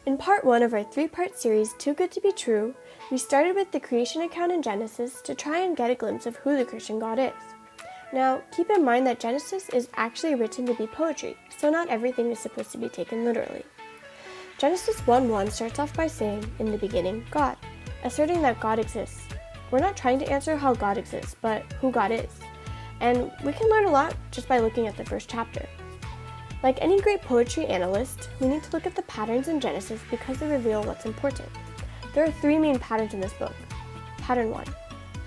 In part 1 of our 3-part series, Too Good to Be True, we started with the creation account in Genesis to try and get a glimpse of who the Christian God is. Now, keep in mind that Genesis is actually written to be poetry, so not everything is supposed to be taken literally. Genesis 1:1 starts off by saying, "In the beginning, God," asserting that God exists. We're not trying to answer how God exists, but who God is. And we can learn a lot just by looking at the first chapter. Like any great poetry analyst, we need to look at the patterns in Genesis because they reveal what's important. There are 3 main patterns in this book. Pattern 1,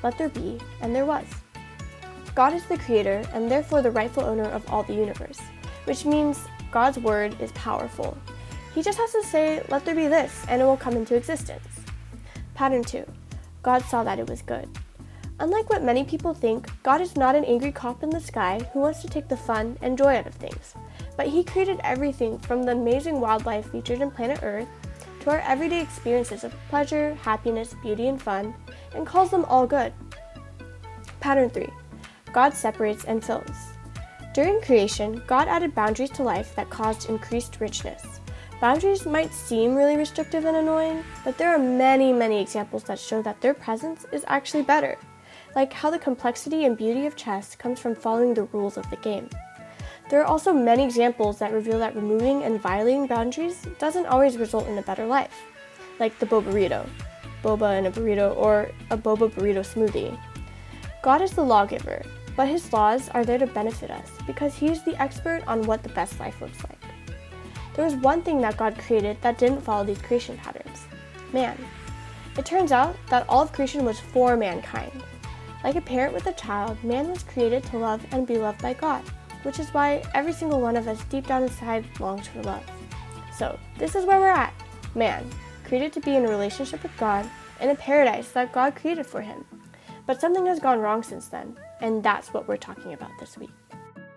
let there be, and there was. God is the creator and therefore the rightful owner of all the universe, which means God's word is powerful. He just has to say, let there be this, and it will come into existence. Pattern 2, God saw that it was good. Unlike what many people think, God is not an angry cop in the sky who wants to take the fun and joy out of things. But he created everything from the amazing wildlife featured in planet Earth to our everyday experiences of pleasure, happiness, beauty, and fun, and calls them all good. Pattern 3, God separates and fills. During creation, God added boundaries to life that caused increased richness. Boundaries might seem really restrictive and annoying, but there are many examples that show that their presence is actually better, like how the complexity and beauty of chess comes from following the rules of the game. There are also many examples that reveal that removing and violating boundaries doesn't always result in a better life, like the boba in a burrito, or a boba burrito smoothie. God is the lawgiver, but his laws are there to benefit us because he is the expert on what the best life looks like. There was one thing that God created that didn't follow these creation patterns: man. It turns out that all of creation was for mankind. Like a parent with a child, man was created to love and be loved by God, which is why every single one of us deep down inside longs for love. So this is where we're at. Man, created to be in a relationship with God in a paradise that God created for him. But something has gone wrong since then, and that's what we're talking about this week.